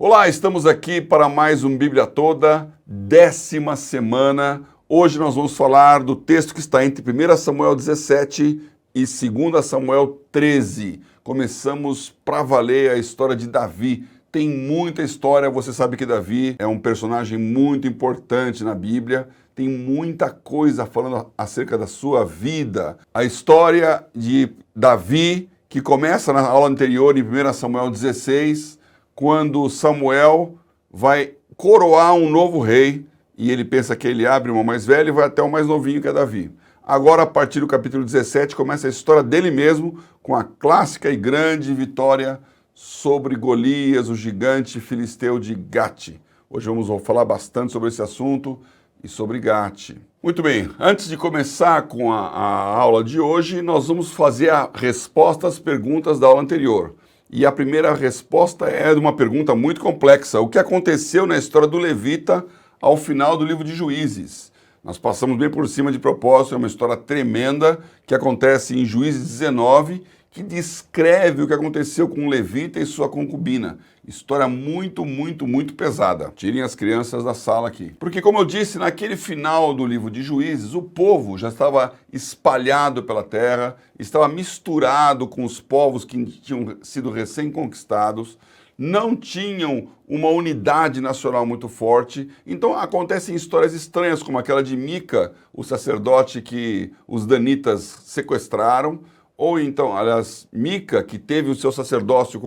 Olá, estamos aqui para mais um Bíblia Toda, 10ª semana. Hoje nós vamos falar do texto que está entre 1 Samuel 17 e 2 Samuel 13. Começamos para valer a história de Davi. Tem muita história, você sabe que Davi é um personagem muito importante na Bíblia. Tem muita coisa falando acerca da sua vida. A história de Davi, que começa na aula anterior, em 1 Samuel 16, quando Samuel vai coroar um novo rei, e ele pensa que ele abre o mais velho e vai até o mais novinho, que é Davi. Agora, a partir do capítulo 17, começa a história dele mesmo, com a clássica e grande vitória sobre Golias, o gigante filisteu de Gate. Hoje vamos falar bastante sobre esse assunto e sobre Gate. Muito bem, antes de começar com a aula de hoje, nós vamos fazer a resposta às perguntas da aula anterior. E a primeira resposta é de uma pergunta muito complexa. O que aconteceu na história do Levita ao final do livro de Juízes? Nós passamos bem por cima de propósito, é uma história tremenda que acontece em Juízes 19, que descreve o que aconteceu com o Levita e sua concubina. História muito pesada. Tirem as crianças da sala aqui. Porque, como eu disse, naquele final do livro de Juízes, o povo já estava espalhado pela terra, estava misturado com os povos que tinham sido recém-conquistados, não tinham uma unidade nacional muito forte. Então acontecem histórias estranhas, como aquela de Mica, o sacerdote que os danitas sequestraram, ou então, aliás, Mica, que teve o seu sacerdócio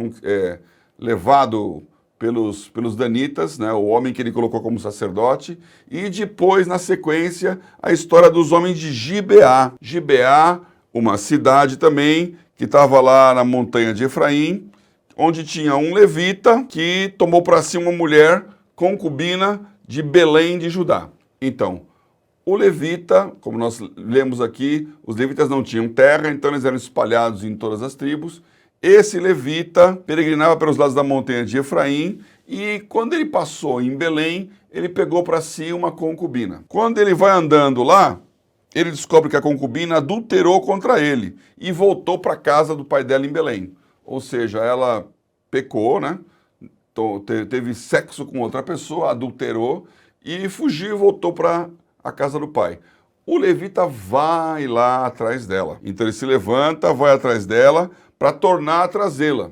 levado pelos danitas, né, o homem que ele colocou como sacerdote, e depois, na sequência, a história dos homens de Gibeá. Gibeá, uma cidade também, que estava lá na montanha de Efraim, onde tinha um levita que tomou para si uma mulher concubina de Belém de Judá. Então, o levita, como nós lemos aqui, os levitas não tinham terra, então eles eram espalhados em todas as tribos. Esse levita peregrinava pelos lados da montanha de Efraim e quando ele passou em Belém, ele pegou para si uma concubina. Quando ele vai andando lá, ele descobre que a concubina adulterou contra ele e voltou para a casa do pai dela em Belém. Ou seja, ela pecou, né? Teve sexo com outra pessoa, adulterou e fugiu e voltou para a casa do pai. O levita vai lá atrás dela. Então ele se levanta, vai atrás dela para tornar a trazê-la.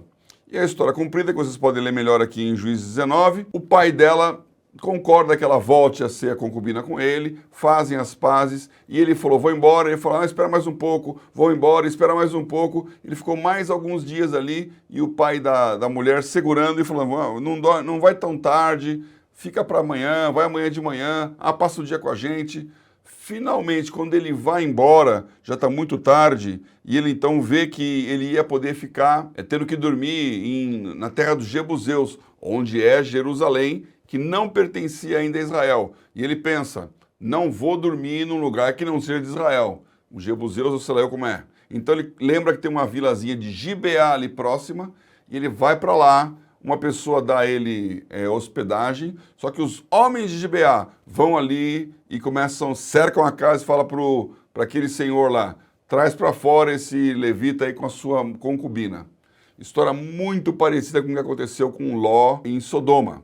E a história comprida, que vocês podem ler melhor aqui em Juízes 19, o pai dela concorda que ela volte a ser a concubina com ele, fazem as pazes, e ele falou, vou embora, ele falou, espera mais um pouco, vou embora, espera mais um pouco, ele ficou mais alguns dias ali, e o pai da mulher segurando e falando, não vai tão tarde, fica para amanhã, vai amanhã de manhã, passa o dia com a gente. Finalmente, quando ele vai embora, já está muito tarde, e ele então vê que ele ia poder ficar, tendo que dormir na terra dos Jebuseus, onde é Jerusalém, que não pertencia ainda a Israel. E ele pensa, não vou dormir num lugar que não seja de Israel. Os Jebuseus, eu sei lá como é. Então ele lembra que tem uma vilazinha de Gibeá ali próxima, e ele vai para lá, uma pessoa dá a ele hospedagem, só que os homens de Gibeá vão ali e cercam a casa e falam para aquele senhor lá, traz para fora esse levita aí com a sua concubina. História muito parecida com o que aconteceu com Ló em Sodoma,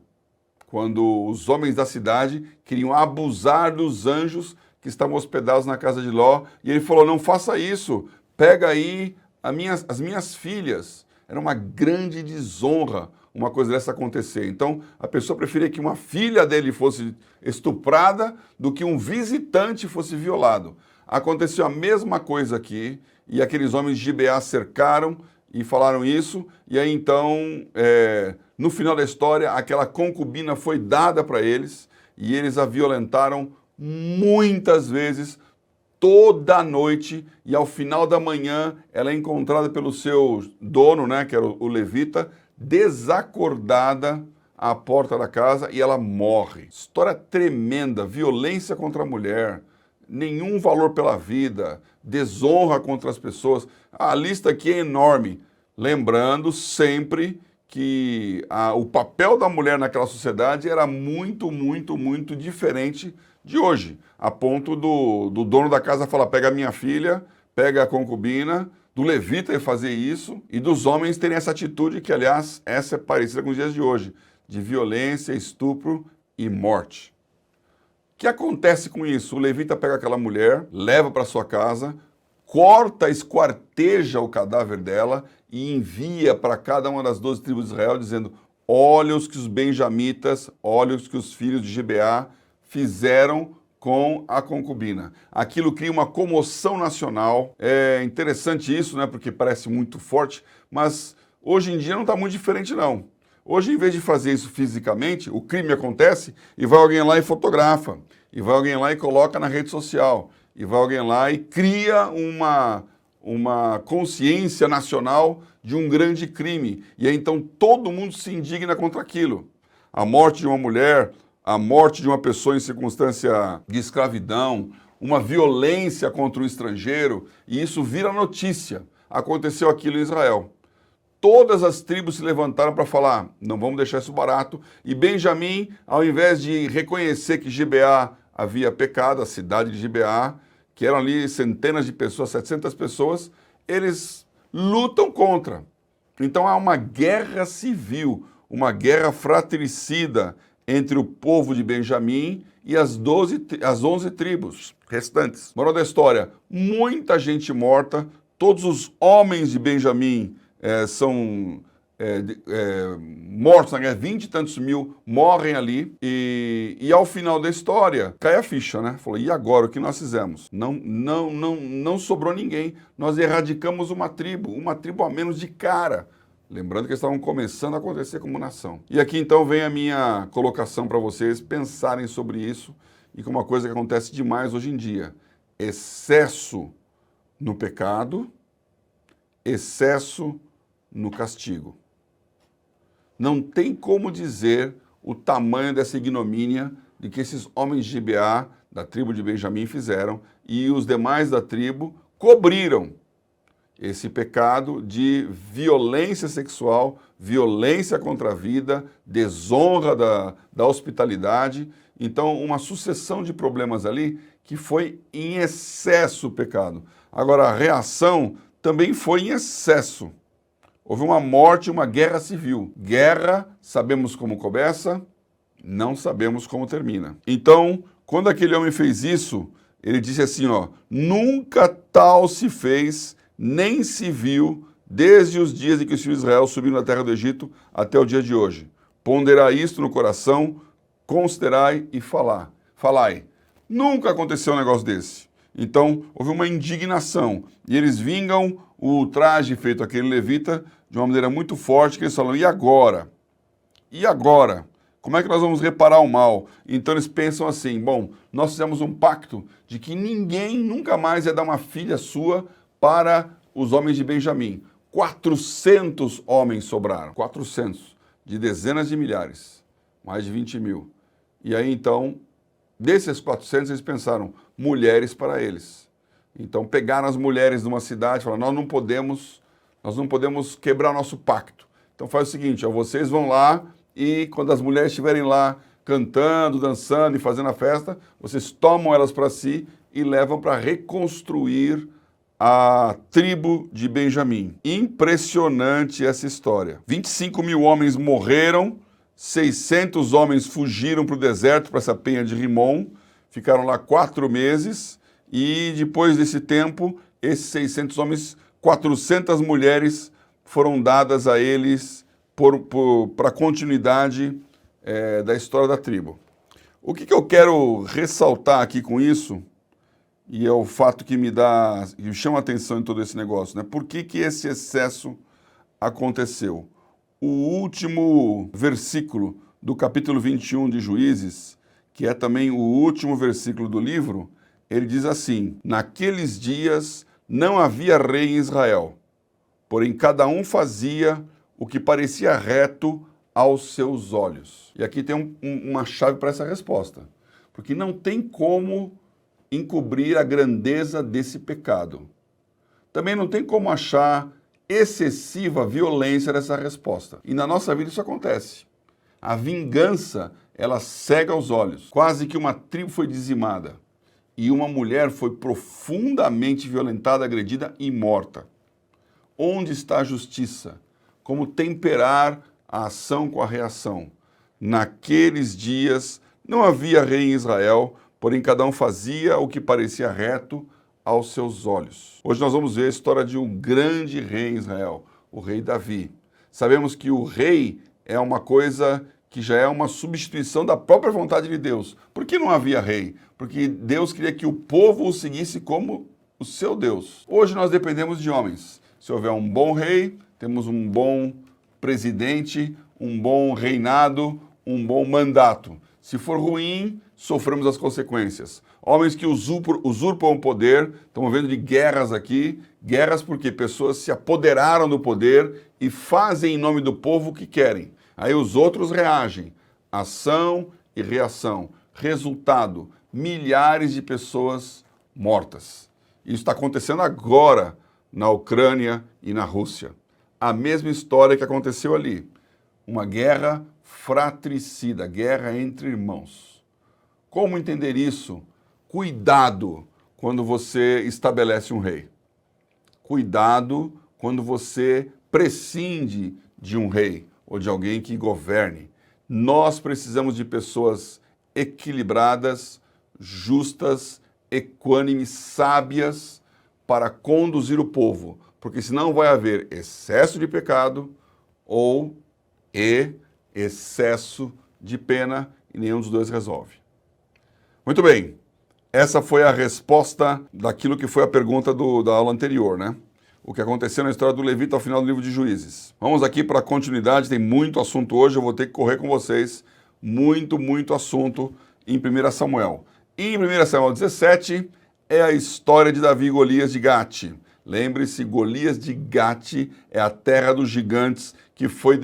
quando os homens da cidade queriam abusar dos anjos que estavam hospedados na casa de Ló, e ele falou, não faça isso, pega aí as minhas filhas. Era uma grande desonra uma coisa dessa acontecer. Então, a pessoa preferia que uma filha dele fosse estuprada do que um visitante fosse violado. Aconteceu a mesma coisa aqui, e aqueles homens de Gibeá cercaram e falaram isso, e aí então, no final da história, aquela concubina foi dada para eles, e eles a violentaram muitas vezes, toda a noite, e ao final da manhã ela é encontrada pelo seu dono, né, que era o levita, desacordada à porta da casa, e ela morre. História tremenda, violência contra a mulher, nenhum valor pela vida, desonra contra as pessoas. A lista aqui é enorme, lembrando sempre que o papel da mulher naquela sociedade era muito diferente de hoje, a ponto do dono da casa falar, pega a minha filha, pega a concubina, do levita fazer isso e dos homens terem essa atitude que, aliás, essa é parecida com os dias de hoje. de violência, estupro e morte. O que acontece com isso? O levita pega aquela mulher, leva para sua casa, corta, esquarteja o cadáver dela e envia para cada uma das 12 tribos de Israel, dizendo: olha os que os benjamitas, olha os que os filhos de Gibeá fizeram com a concubina. Aquilo cria uma comoção nacional. É interessante isso, né? Porque parece muito forte, mas hoje em dia não está muito diferente, não. Hoje, em vez de fazer isso fisicamente, o crime acontece e vai alguém lá e fotografa, e vai alguém lá e coloca na rede social, e vai alguém lá e cria uma consciência nacional de um grande crime. E aí então todo mundo se indigna contra aquilo. A morte de uma mulher, a morte de uma pessoa em circunstância de escravidão, uma violência contra o estrangeiro, e isso vira notícia. Aconteceu aquilo em Israel. Todas as tribos se levantaram para falar: não vamos deixar isso barato. E Benjamim, ao invés de reconhecer que Gibeá havia pecado, a cidade de Gibeá, que eram ali centenas de pessoas, 700 pessoas, eles lutam contra. Então há uma guerra civil, uma guerra fratricida entre o povo de Benjamim e as 11 tribos restantes. Moral da história: muita gente morta, todos os homens de Benjamim são mortos na guerra, 20 e tantos mil morrem ali, e ao final da história cai a ficha, né? Falou: e agora, o que nós fizemos? Não sobrou ninguém, nós erradicamos uma tribo a menos de cara. Lembrando que eles estavam começando a acontecer como nação. E aqui então vem a minha colocação para vocês pensarem sobre isso, e com uma coisa que acontece demais hoje em dia: excesso no pecado, excesso no castigo. Não tem como dizer o tamanho dessa ignomínia de que esses homens de Gibeá, da tribo de Benjamim, fizeram, e os demais da tribo cobriram esse pecado de violência sexual, violência contra a vida, desonra da hospitalidade. Então, uma sucessão de problemas ali que foi em excesso o pecado. Agora, a reação também foi em excesso. Houve uma morte, uma guerra civil. Guerra, sabemos como começa, não sabemos como termina. Então, quando aquele homem fez isso, ele disse assim, ó: nunca tal se fez, nem se viu, desde os dias em que os filhos de Israel subiram da terra do Egito até o dia de hoje. Ponderai isto no coração, considerai e falai. Nunca aconteceu um negócio desse. Então, houve uma indignação, e eles vingam o ultraje feito àquele levita de uma maneira muito forte, que eles falam: e agora? E agora? Como é que nós vamos reparar o mal? Então eles pensam assim: bom, nós fizemos um pacto de que ninguém nunca mais ia dar uma filha sua para os homens de Benjamim. 400 homens sobraram, 400, de dezenas de milhares, mais de 20 mil. E aí então, desses 400, eles pensaram: mulheres para eles. Então pegaram as mulheres de uma cidade e falaram: nós não podemos quebrar nosso pacto. Então faz o seguinte: ó, vocês vão lá e quando as mulheres estiverem lá cantando, dançando e fazendo a festa, vocês tomam elas para si e levam para reconstruir a tribo de Benjamim. Impressionante essa história. 25 mil homens morreram, 600 homens fugiram para o deserto, para essa penha de Rimon, ficaram lá 4 meses, e depois desse tempo, esses 600 homens, 400 mulheres foram dadas a eles para a continuidade da história da tribo. O que eu quero ressaltar aqui com isso, e é o fato que me chama a atenção em todo esse negócio, né? Por que esse excesso aconteceu? O último versículo do capítulo 21 de Juízes, que é também o último versículo do livro, ele diz assim: naqueles dias não havia rei em Israel, porém cada um fazia o que parecia reto aos seus olhos. E aqui tem uma chave para essa resposta, porque não tem como encobrir a grandeza desse pecado. Também não tem como achar excessiva violência dessa resposta. E na nossa vida isso acontece. A vingança, ela cega os olhos. Quase que uma tribo foi dizimada e uma mulher foi profundamente violentada, agredida e morta. Onde está a justiça? Como temperar a ação com a reação? Naqueles dias não havia rei em Israel, porém cada um fazia o que parecia reto aos seus olhos. Hoje nós vamos ver a história de um grande rei em Israel, o rei Davi. Sabemos que o rei é uma coisa que já é uma substituição da própria vontade de Deus. Por que não havia rei? Porque Deus queria que o povo o seguisse como o seu Deus. Hoje nós dependemos de homens. Se houver um bom rei, temos um bom presidente, um bom reinado, um bom mandato. Se for ruim, sofremos as consequências. Homens que usurpam o poder, estamos vendo de guerras aqui, guerras porque pessoas se apoderaram do poder e fazem em nome do povo o que querem. Aí os outros reagem. Ação e reação. Resultado, milhares de pessoas mortas. Isso está acontecendo agora na Ucrânia e na Rússia. A mesma história que aconteceu ali. Uma guerra fratricida, guerra entre irmãos. Como entender isso? Cuidado quando você estabelece um rei. Cuidado quando você prescinde de um rei ou de alguém que governe. Nós precisamos de pessoas equilibradas, justas, equânimes, sábias para conduzir o povo, porque senão vai haver excesso de pecado ou excesso de pena e nenhum dos dois resolve. Muito bem, essa foi a resposta daquilo que foi a pergunta da aula anterior, né? O que aconteceu na história do Levita ao final do livro de Juízes. Vamos aqui para a continuidade, tem muito assunto hoje, eu vou ter que correr com vocês. Muito assunto em 1 Samuel. E em 1 Samuel 17 é a história de Davi e Golias de Gate. Lembre-se, Golias de Gate é a terra dos gigantes que foram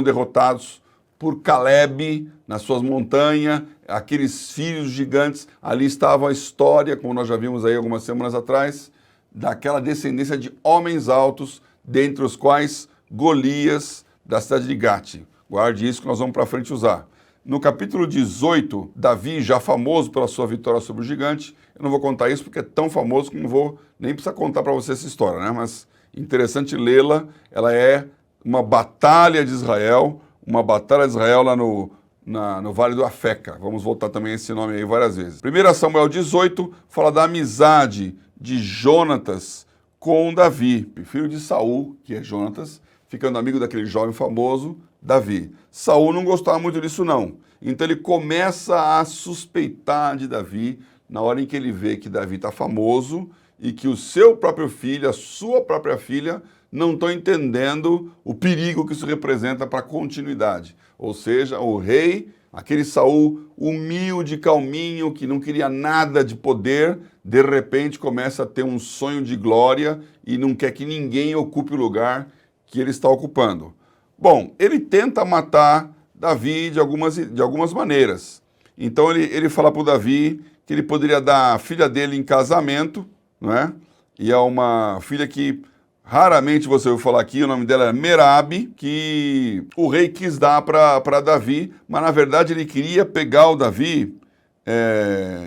derrotados por Caleb nas suas montanhas, aqueles filhos gigantes. Ali estava a história, como nós já vimos aí algumas semanas atrás, daquela descendência de homens altos, dentre os quais Golias, da cidade de Gate. Guarde isso que nós vamos para frente usar. No capítulo 18, Davi, já famoso pela sua vitória sobre o gigante, eu não vou contar isso porque é tão famoso que não vou nem precisar contar para você essa história, né? Mas interessante lê-la, ela é uma batalha de Israel lá no Vale do Afeca. Vamos voltar também a esse nome aí várias vezes. 1 Samuel 18 fala da amizade de Jonatas com Davi, filho de Saul, que é Jonatas, ficando amigo daquele jovem famoso, Davi. Saul não gostava muito disso não, então ele começa a suspeitar de Davi na hora em que ele vê que Davi está famoso e que o seu próprio filho, a sua própria filha, não estão entendendo o perigo que isso representa para a continuidade. Ou seja, o rei, aquele Saul humilde, calminho, que não queria nada de poder, de repente começa a ter um sonho de glória e não quer que ninguém ocupe o lugar que ele está ocupando. Bom, ele tenta matar Davi de algumas maneiras. Então ele fala para o Davi que ele poderia dar a filha dele em casamento, não é? E é uma filha que raramente você ouviu falar aqui, o nome dela é Merabe, que o rei quis dar para Davi, mas na verdade ele queria pegar o Davi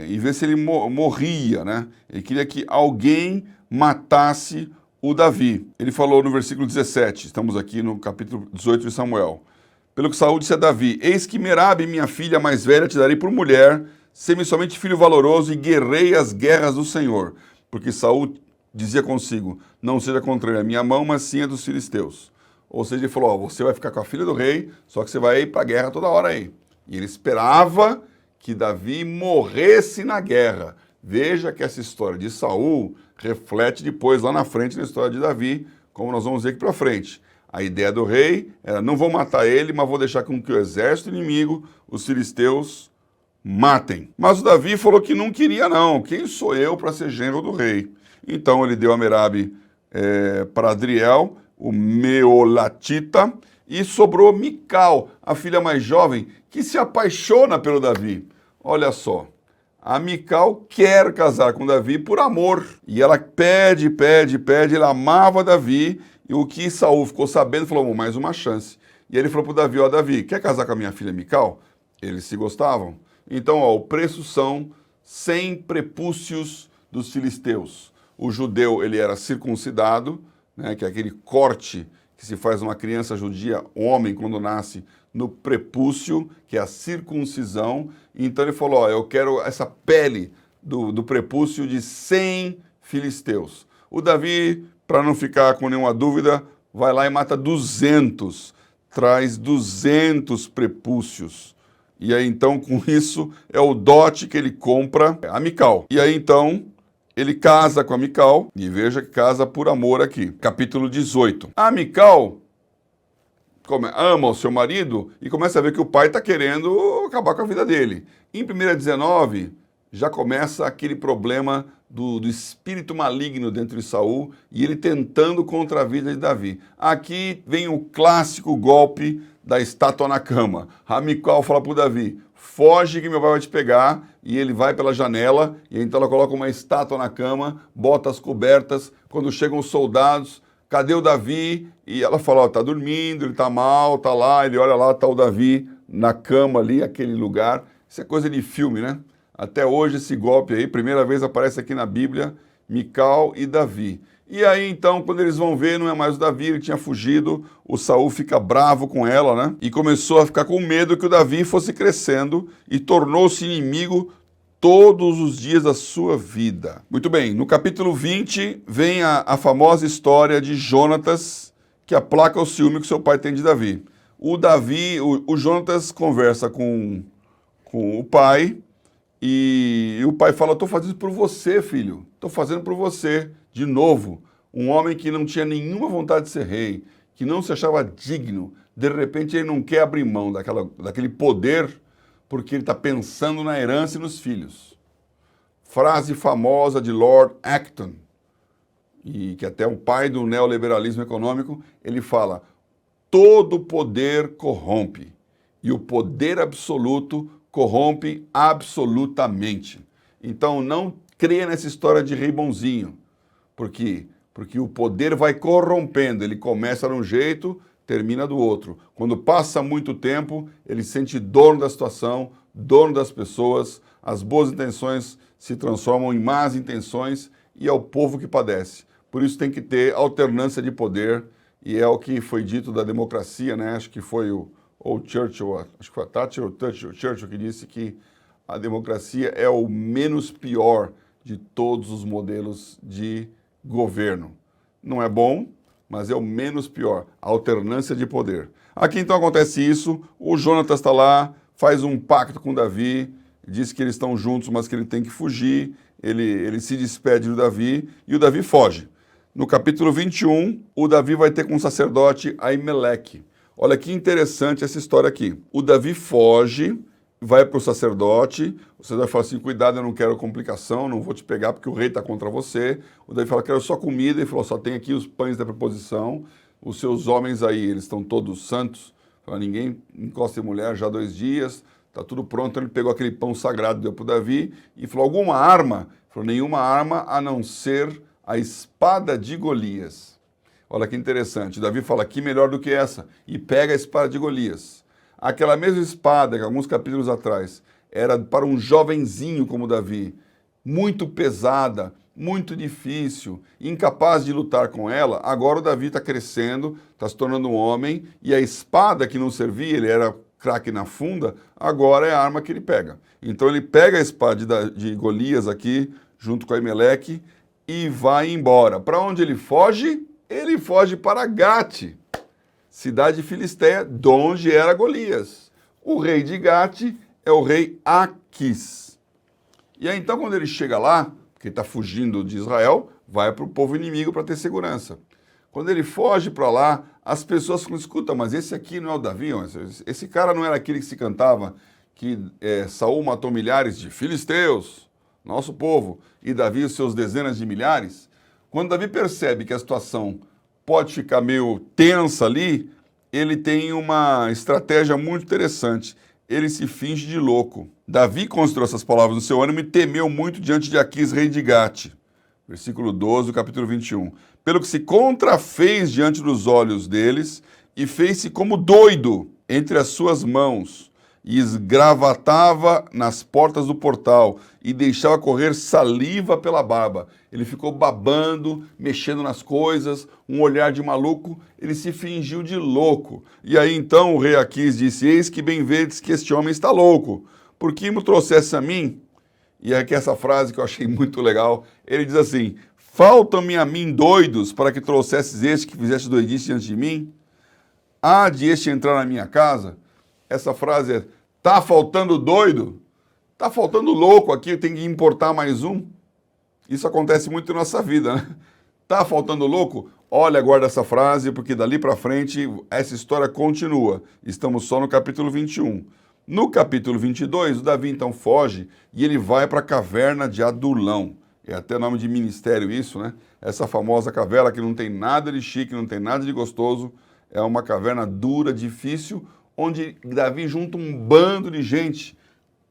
e ver se ele morria, né? Ele queria que alguém matasse o Davi. Ele falou no versículo 17, estamos aqui no capítulo 18 de Samuel. Pelo que Saul disse a Davi, eis que Merabe, minha filha mais velha, te darei por mulher, sê-me somente filho valoroso e guerrei as guerras do Senhor. Porque Saul dizia consigo, não seja contra a minha mão, mas sim a dos filisteus. Ou seja, ele falou, ó, você vai ficar com a filha do rei, só que você vai ir para a guerra toda hora aí. E ele esperava que Davi morresse na guerra. Veja que essa história de Saul reflete depois, lá na frente, na história de Davi, como nós vamos ver aqui para frente. A ideia do rei era, não vou matar ele, mas vou deixar com que o exército inimigo, os filisteus, matem. Mas o Davi falou que não queria não. Quem sou eu para ser genro do rei? Então ele deu a Merabe para Adriel, o Meolatita, e sobrou Mical, a filha mais jovem, que se apaixona pelo Davi. Olha só, a Mical quer casar com Davi por amor. E ela pede, ela amava Davi, e o que Saul ficou sabendo, falou, mais uma chance. E ele falou para o Davi, ó, Davi, quer casar com a minha filha Mical? Eles se gostavam. Então, ó, o preço são 100 prepúcios dos filisteus. O judeu, ele era circuncidado, né, que é aquele corte que se faz uma criança judia, homem, quando nasce, no prepúcio, que é a circuncisão. Então ele falou, ó, eu quero essa pele do prepúcio de 100 filisteus. O Davi, para não ficar com nenhuma dúvida, vai lá e mata 200, traz 200 prepúcios. E aí então com isso é o dote que ele compra a Mical. E aí então ele casa com a Mical, e veja que casa por amor aqui. Capítulo 18. A Mical ama o seu marido e começa a ver que o pai está querendo acabar com a vida dele. Em 1:19, já começa aquele problema do espírito maligno dentro de Saul e ele tentando contra a vida de Davi. Aqui vem o clássico golpe da estátua na cama. A Mical fala para o Davi, foge que meu pai vai te pegar, e ele vai pela janela, e então ela coloca uma estátua na cama, bota as cobertas, quando chegam os soldados, cadê o Davi? E ela fala, ó, tá dormindo, ele tá mal, tá lá, ele olha lá, tá o Davi na cama ali, aquele lugar. Isso é coisa de filme, né? Até hoje esse golpe aí, primeira vez aparece aqui na Bíblia, Mical e Davi. E aí então, quando eles vão ver, não é mais o Davi, ele tinha fugido, o Saul fica bravo com ela, né? E começou a ficar com medo que o Davi fosse crescendo e tornou-se inimigo todos os dias da sua vida. Muito bem, no capítulo 20 vem a famosa história de Jonatas, que aplaca o ciúme que seu pai tem de Davi. O Jonatas conversa com o pai, e o pai fala, estou fazendo isso por você, filho, estou fazendo por você. De novo, um homem que não tinha nenhuma vontade de ser rei, que não se achava digno, de repente ele não quer abrir mão daquele poder, porque ele está pensando na herança e nos filhos. Frase famosa de Lord Acton, e que até é o pai do neoliberalismo econômico, ele fala, todo poder corrompe, e o poder absoluto corrompe absolutamente. Então não creia nessa história de rei bonzinho. Por quê? Porque o poder vai corrompendo, ele começa de um jeito, termina do outro. Quando passa muito tempo, ele se sente dono da situação, dono das pessoas, as boas intenções se transformam em más intenções e é o povo que padece. Por isso tem que ter alternância de poder, e é o que foi dito da democracia, né? Acho que foi o Churchill, acho que foi a Thatcher ou Churchill que disse que a democracia é o menos pior de todos os modelos de governo. Não é bom, mas é o menos pior, a alternância de poder. Aqui então acontece isso, o Jonatas está lá, faz um pacto com Davi, diz que eles estão juntos, mas que ele tem que fugir, ele se despede do Davi e o Davi foge. No capítulo 21, o Davi vai ter com o sacerdote Aimeleque. Olha que interessante essa história aqui. O Davi foge, vai para o sacerdote vai falar assim, cuidado, eu não quero complicação, não vou te pegar porque o rei está contra você. O Davi fala, quero só comida, ele falou, só tem aqui os pães da preposição, os seus homens aí, eles estão todos santos, fala, ninguém encosta em mulher já há 2 dias, está tudo pronto. Então ele pegou aquele pão sagrado, deu para o Davi e falou, alguma arma? Ele falou, nenhuma arma a não ser a espada de Golias. Olha que interessante, o Davi fala, que melhor do que essa? E pega a espada de Golias. Aquela mesma espada que alguns capítulos atrás era para um jovenzinho como Davi, muito pesada, muito difícil, incapaz de lutar com ela, agora o Davi está crescendo, está se tornando um homem, e a espada que não servia, ele era craque na funda, agora é a arma que ele pega. Então ele pega a espada de Golias aqui, junto com Aimeleque, e vai embora. Para onde ele foge? Ele foge para Gate, cidade filisteia, de onde era Golias. O rei de Gate é o rei Aquis. E aí então quando ele chega lá, porque está fugindo de Israel, vai para o povo inimigo para ter segurança. Quando ele foge para lá, as pessoas ficam, escuta, mas esse aqui não é o Davi? Esse cara não era aquele que se cantava que Saul matou milhares de filisteus, nosso povo, e Davi os seus dezenas de milhares? Quando Davi percebe que a situação pode ficar meio tensa ali, ele tem uma estratégia muito interessante. Ele se finge de louco. Davi considerou essas palavras no seu ânimo e temeu muito diante de Aquis, rei de Gate. Versículo 12 do capítulo 21. Pelo que se contrafez diante dos olhos deles e fez-se como doido entre as suas mãos. e esgravatava nas portas do portal e deixava correr saliva pela barba. Ele ficou babando, mexendo nas coisas, um olhar de maluco, ele se fingiu de louco. E aí então o rei Aquis disse: eis que bem vedes que este homem está louco, por que me trouxesse a mim? E aqui essa frase que eu achei muito legal, ele diz assim: faltam-me a mim doidos para que trouxesses este que fizeste doidice diante de mim? Há de este entrar na minha casa? Essa frase é: tá faltando doido? Tá faltando louco aqui, tem que importar mais um? Isso acontece muito em nossa vida, né? Tá faltando louco? Olha, guarda essa frase, porque dali para frente essa história continua. Estamos só no capítulo 21. No capítulo 22, o Davi então foge e ele vai para a caverna de Adulão. É até nome de ministério isso, né? Essa famosa caverna que não tem nada de chique, não tem nada de gostoso. É uma caverna dura, difícil, onde Davi junta um bando de gente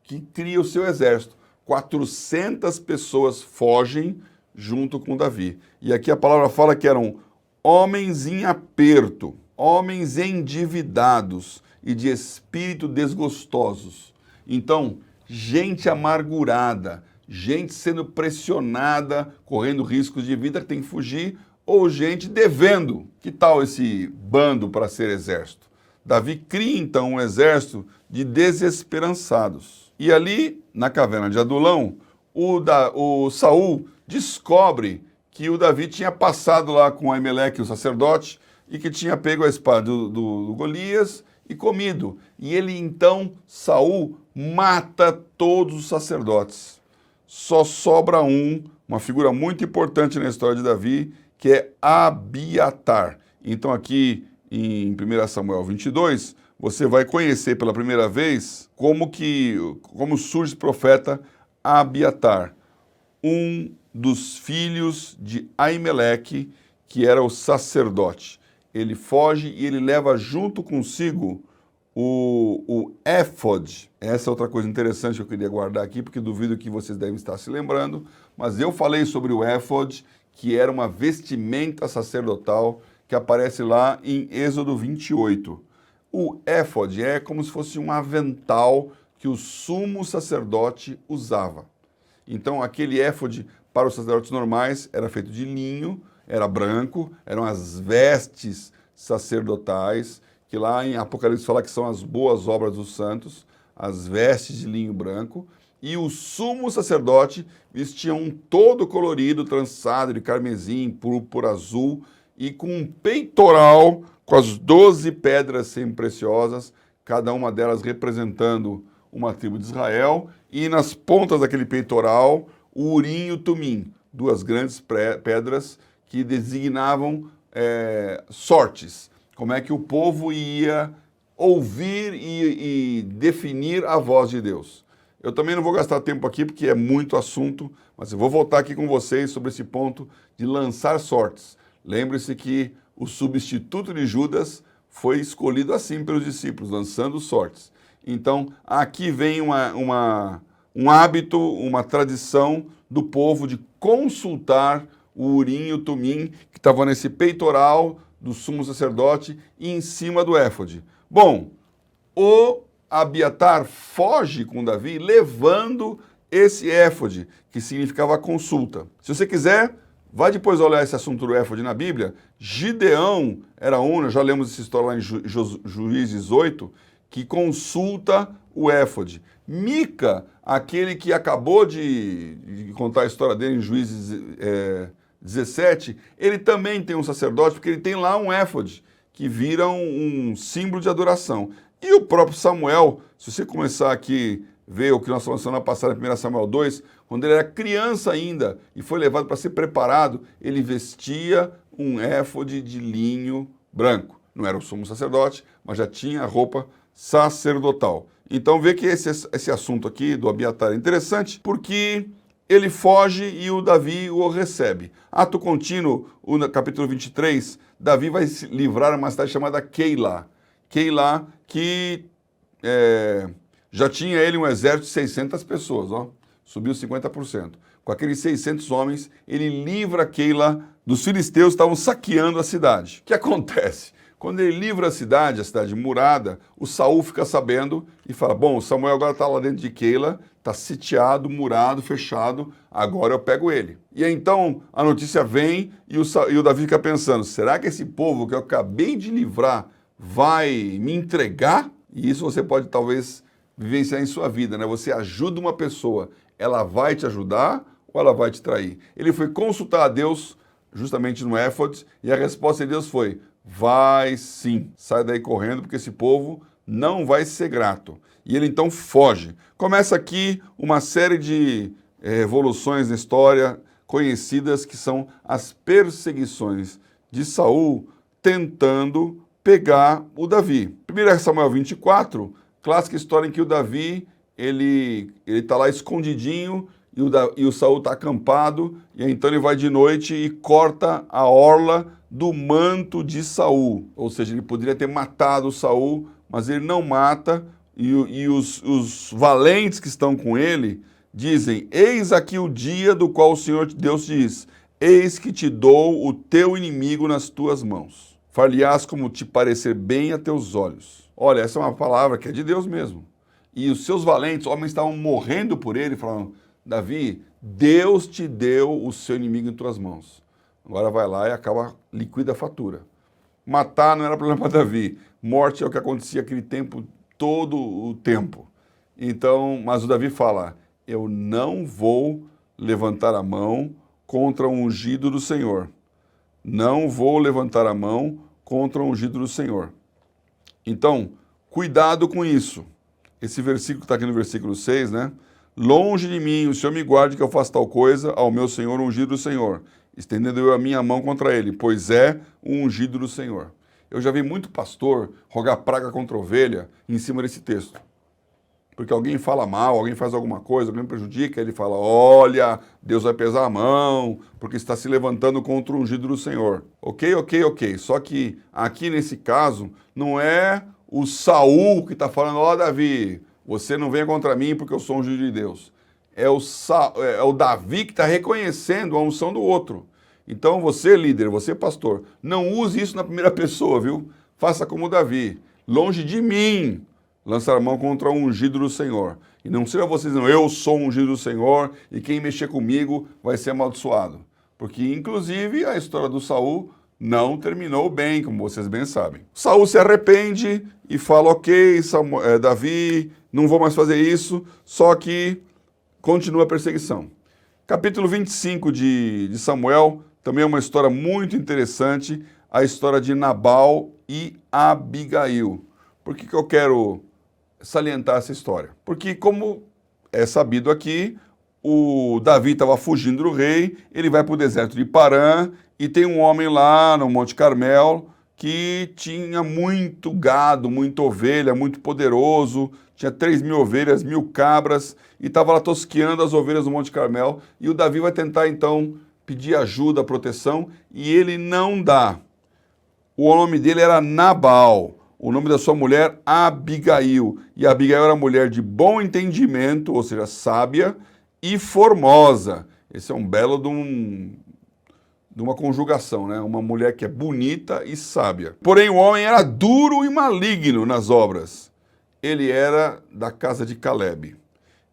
que cria o seu exército. 400 pessoas fogem junto com Davi. E aqui a palavra fala que eram homens em aperto, homens endividados e de espírito desgostosos. Então, gente amargurada, gente sendo pressionada, correndo riscos de vida que tem que fugir, ou gente devendo. Que tal esse bando para ser exército? Davi cria então um exército de desesperançados. E ali, na caverna de Adulão, o Saul descobre que o Davi tinha passado lá com Aimeleque, o sacerdote, e que tinha pego a espada do Golias e comido. E ele então, Saul, mata todos os sacerdotes. Só sobra uma figura muito importante na história de Davi, que é Abiatar. Então aqui em 1 Samuel 22, você vai conhecer pela primeira vez como surge o profeta Abiatar, um dos filhos de Aimeleque, que era o sacerdote. Ele foge e ele leva junto consigo o éfode. Essa é outra coisa interessante que eu queria guardar aqui, porque duvido que vocês devem estar se lembrando, mas eu falei sobre o éfode, que era uma vestimenta sacerdotal que aparece lá em Êxodo 28. O éfode é como se fosse um avental que o sumo sacerdote usava. Então, aquele éfode para os sacerdotes normais era feito de linho, era branco, eram as vestes sacerdotais, que lá em Apocalipse fala que são as boas obras dos santos, as vestes de linho branco, e o sumo sacerdote vestia um todo colorido, trançado de carmesim, púrpura, azul, e com um peitoral com as 12 pedras semi-preciosas, cada uma delas representando uma tribo de Israel, e nas pontas daquele peitoral, o Urim e o Tumim, duas grandes pedras que designavam sortes, como é que o povo ia ouvir e definir a voz de Deus. Eu também não vou gastar tempo aqui porque é muito assunto, mas eu vou voltar aqui com vocês sobre esse ponto de lançar sortes. Lembre-se que o substituto de Judas foi escolhido assim pelos discípulos, lançando sortes. Então, aqui vem um hábito, uma tradição do povo de consultar o Urim e o Tumim, que estavam nesse peitoral do sumo sacerdote e em cima do éfode. Bom, o Abiatar foge com Davi levando esse éfode, que significava a consulta. Se você quiser, vai depois olhar esse assunto do éfode na Bíblia. Gideão era nós já lemos essa história lá em Juízes 8, que consulta o éfode. Mica, aquele que acabou de contar a história dele em Juízes 17, ele também tem um sacerdote, porque ele tem lá um éfode, que vira um símbolo de adoração. E o próprio Samuel, se você começar aqui ver o que nós falamos semana passada em 1 Samuel 2, quando ele era criança ainda e foi levado para ser preparado, ele vestia um éfode de linho branco. Não era o sumo sacerdote, mas já tinha a roupa sacerdotal. Então vê que esse assunto aqui do Abiatar é interessante, porque ele foge e o Davi o recebe. Ato contínuo, no capítulo 23, Davi vai se livrar uma cidade chamada Keila. Keila, que já tinha ele um exército de 600 pessoas, ó, subiu 50%. Com aqueles 600 homens, ele livra Keila dos filisteus que estavam saqueando a cidade. O que acontece? Quando ele livra a cidade murada, o Saul fica sabendo e fala, bom, o Samuel agora está lá dentro de Keila, está sitiado, murado, fechado, agora eu pego ele. E aí, então a notícia vem e o Davi fica pensando, será que esse povo que eu acabei de livrar vai me entregar? E isso você pode talvez vivenciar em sua vida, né? Você ajuda uma pessoa, ela vai te ajudar ou ela vai te trair? Ele foi consultar a Deus justamente no éfode e a resposta de Deus foi, vai sim, sai daí correndo porque esse povo não vai ser grato. E ele então foge. Começa aqui uma série de revoluções na história conhecidas que são as perseguições de Saul tentando pegar o Davi. 1 Samuel 24, clássica história em que o Davi ele está lá escondidinho e o Saul está acampado, e então ele vai de noite e corta a orla do manto de Saul. Ou seja, ele poderia ter matado o Saul, mas ele não mata, e os valentes que estão com ele dizem, eis aqui o dia do qual o Senhor Deus diz, eis que te dou o teu inimigo nas tuas mãos. Far-lhe-ás como te parecer bem a teus olhos. Olha, essa é uma palavra que é de Deus mesmo. E os seus valentes, homens estavam morrendo por ele, falando, Davi, Deus te deu o seu inimigo em tuas mãos. Agora vai lá e liquida a fatura. Matar não era problema para Davi. Morte é o que acontecia aquele tempo, todo o tempo. Então, mas o Davi fala, eu não vou levantar a mão contra o ungido do Senhor. Não vou levantar a mão contra o ungido do Senhor. Então, cuidado com isso. Esse versículo que está aqui no versículo 6, né? Longe de mim, o Senhor me guarde que eu faça tal coisa ao meu Senhor, ungido do Senhor, estendendo eu a minha mão contra ele, pois é o ungido do Senhor. Eu já vi muito pastor rogar praga contra ovelha em cima desse texto. Porque alguém fala mal, alguém faz alguma coisa, alguém prejudica, ele fala, olha, Deus vai pesar a mão, porque está se levantando contra o ungido do Senhor. Ok. Só que aqui nesse caso, não é o Saul que está falando, ó Davi, você não venha contra mim porque eu sou ungido de Deus. É o Davi que está reconhecendo a unção do outro. Então você, líder, você, pastor, não use isso na primeira pessoa, viu? Faça como Davi. Longe de mim lançar a mão contra o ungido do Senhor. E não seja vocês dizendo, eu sou o ungido do Senhor e quem mexer comigo vai ser amaldiçoado. Porque, inclusive, a história do Saul não terminou bem, como vocês bem sabem. Saul se arrepende e fala, ok, Davi, não vou mais fazer isso, só que continua a perseguição. Capítulo 25 de Samuel, também é uma história muito interessante, a história de Nabal e Abigail. Por que eu quero salientar essa história? Porque, como é sabido aqui, o Davi estava fugindo do rei, ele vai para o deserto de Parã, e tem um homem lá no Monte Carmel que tinha muito gado, muita ovelha, muito poderoso, tinha 3.000 ovelhas, 1.000 cabras, e estava lá tosqueando as ovelhas do Monte Carmel, e o Davi vai tentar então pedir ajuda, proteção, e ele não dá. O nome dele era Nabal, o nome da sua mulher Abigail, e Abigail era mulher de bom entendimento, ou seja, sábia e formosa. Esse é um belo de uma conjugação, né? Uma mulher que é bonita e sábia. Porém, o homem era duro e maligno nas obras. Ele era da casa de Calebe.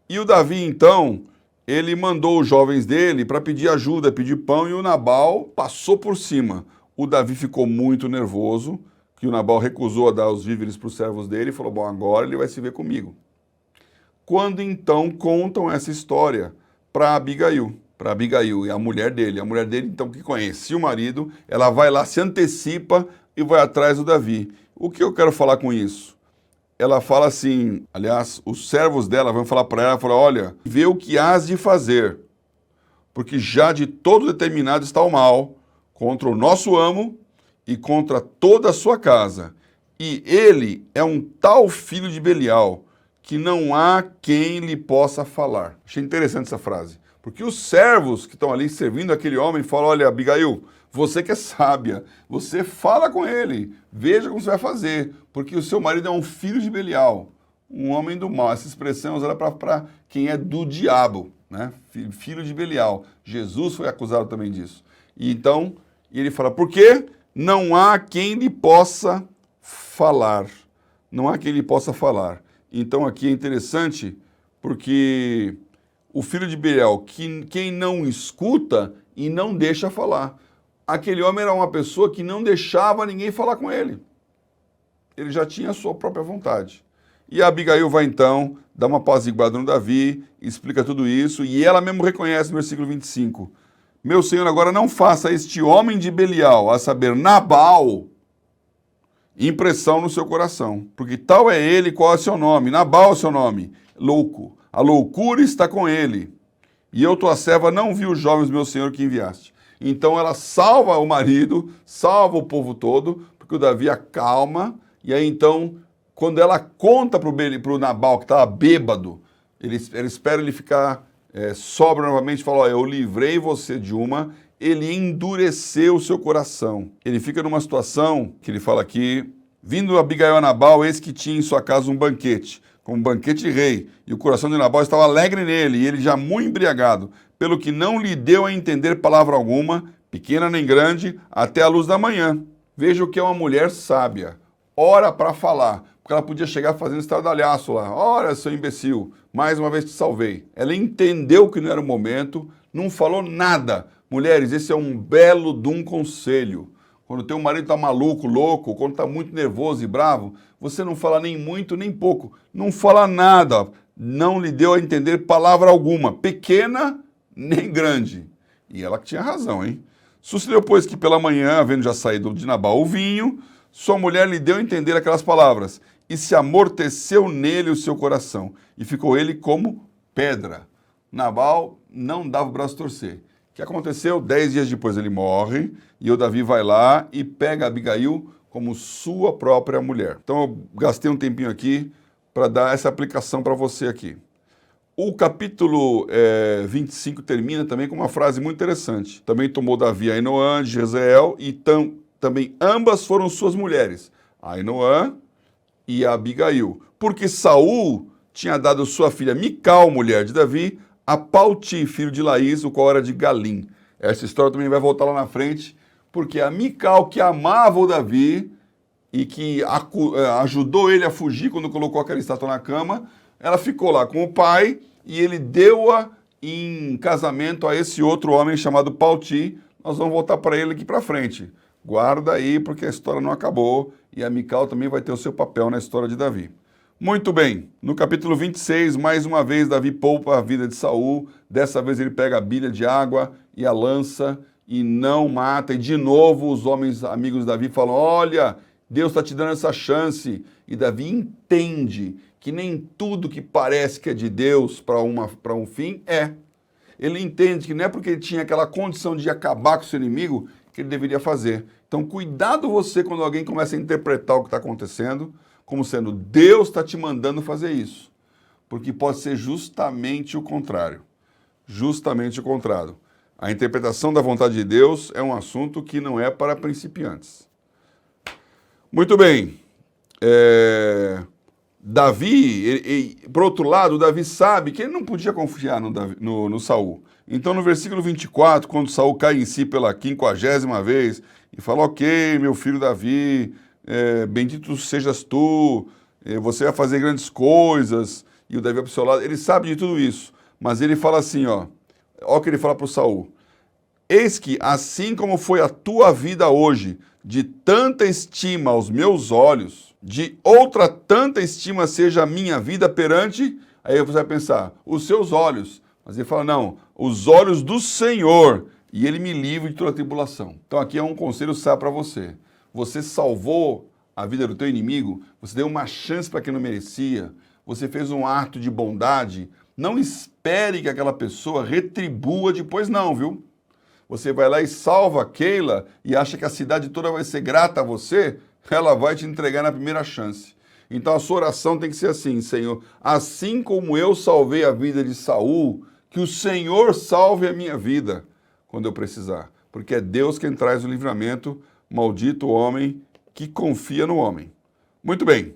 E o Davi, então, ele mandou os jovens dele para pedir ajuda, pedir pão, e o Nabal passou por cima. O Davi ficou muito nervoso, que o Nabal recusou a dar os víveres para os servos dele e falou, bom, agora ele vai se ver comigo. Quando então contam essa história para Abigail, e a mulher dele, então, que conhecia o marido, ela vai lá, se antecipa e vai atrás do Davi. O que eu quero falar com isso? Ela fala assim, aliás, os servos dela vão falar para ela, olha, vê o que hás de fazer, porque já de todo determinado está o mal contra o nosso amo e contra toda a sua casa. E ele é um tal filho de Belial, que não há quem lhe possa falar. Achei interessante essa frase. Porque os servos que estão ali servindo aquele homem falam, olha, Abigail, você que é sábia, você fala com ele, veja como você vai fazer, porque o seu marido é um filho de Belial, um homem do mal. Essa expressão é usada para quem é do diabo, né? Filho de Belial. Jesus foi acusado também disso. E então, ele fala, por quê? não há quem lhe possa falar. Não há quem lhe possa falar. Então aqui é interessante porque o filho de Belial, quem não escuta e não deixa falar. Aquele homem era uma pessoa que não deixava ninguém falar com ele. Ele já tinha a sua própria vontade. E a Abigail vai então, dá uma apaziguada no Davi, explica tudo isso, e ela mesmo reconhece no versículo 25, meu senhor, agora não faça este homem de Belial, a saber, Nabal, impressão no seu coração, porque tal é ele, qual é seu nome? Nabal é seu nome, louco, a loucura está com ele, e eu, tua serva, não vi os jovens, meu senhor, que enviaste. Então ela salva o marido, salva o povo todo, porque o Davi acalma, e aí então, quando ela conta para o Nabal, que estava bêbado, ela espera ele ficar sóbrio novamente, fala, eu livrei você de uma, ele endureceu o seu coração. Ele fica numa situação, que ele fala aqui, vindo Abigail a Nabal, eis que tinha em sua casa um banquete, como um banquete de rei, e o coração de Nabal estava alegre nele, e ele já muito embriagado, pelo que não lhe deu a entender palavra alguma, pequena nem grande, até a luz da manhã. Veja o que é uma mulher sábia, ora para falar, porque ela podia chegar fazendo estardalhaço lá, ora, seu imbecil, mais uma vez te salvei. Ela entendeu que não era o momento, não falou nada. Mulheres, esse é um belo de um conselho. Quando teu marido está maluco, louco, quando está muito nervoso e bravo, você não fala nem muito, nem pouco. Não fala nada. Não lhe deu a entender palavra alguma, pequena nem grande. E ela que tinha razão, hein? Sucedeu, pois, que pela manhã, havendo já saído de Nabal o vinho, sua mulher lhe deu a entender aquelas palavras, e se amorteceu nele o seu coração, e ficou ele como pedra. Nabal não dava o braço a torcer. O que aconteceu? 10 dias depois ele morre, e o Davi vai lá e pega Abigail como sua própria mulher. Então eu gastei um tempinho aqui para dar essa aplicação para você aqui. O capítulo 25 termina também com uma frase muito interessante. Também tomou Davi Ainoã de Jezreel e também ambas foram suas mulheres, Ainoã e Abigail, porque Saul tinha dado sua filha Mical, mulher de Davi, a Palti, filho de Laís, o qual era de Galim. Essa história também vai voltar lá na frente, porque a Mical, que amava o Davi e que ajudou ele a fugir quando colocou aquela estátua na cama, ela ficou lá com o pai e ele deu-a em casamento a esse outro homem chamado Palti. Nós vamos voltar para ele aqui para frente. Guarda aí, porque a história não acabou e a Mical também vai ter o seu papel na história de Davi. Muito bem, no capítulo 26, mais uma vez, Davi poupa a vida de Saul. Dessa vez ele pega a bilha de água e a lança e não mata. E de novo os homens amigos de Davi falam, olha, Deus está te dando essa chance. E Davi entende que nem tudo que parece que é de Deus para um fim é. Ele entende que não é porque ele tinha aquela condição de acabar com o seu inimigo que ele deveria fazer. Então, cuidado você quando alguém começa a interpretar o que está acontecendo como sendo Deus está te mandando fazer isso. Porque pode ser justamente o contrário. Justamente o contrário. A interpretação da vontade de Deus é um assunto que não é para principiantes. Muito bem. Davi, por outro lado, Davi sabe que ele não podia confiar no Saul. Então, no versículo 24, quando Saul cai em si pela 50ª vez e fala, ok, meu filho Davi, bendito sejas tu, você vai fazer grandes coisas, e o Davi vai para o seu lado, ele sabe de tudo isso, mas ele fala assim, ó o que ele fala para o Saul, eis que assim como foi a tua vida hoje, de tanta estima aos meus olhos, de outra tanta estima seja a minha vida perante, aí você vai pensar, os seus olhos, mas ele fala, não, os olhos do Senhor, e ele me livra de toda a tribulação. Então aqui é um conselho sábio para você. Você salvou a vida do teu inimigo, você deu uma chance para quem não merecia, você fez um ato de bondade, não espere que aquela pessoa retribua depois não, viu? Você vai lá e salva a Keila e acha que a cidade toda vai ser grata a você, ela vai te entregar na primeira chance. Então a sua oração tem que ser assim, Senhor, assim como eu salvei a vida de Saul, que o Senhor salve a minha vida quando eu precisar. Porque é Deus quem traz o livramento, maldito o homem que confia no homem. Muito bem,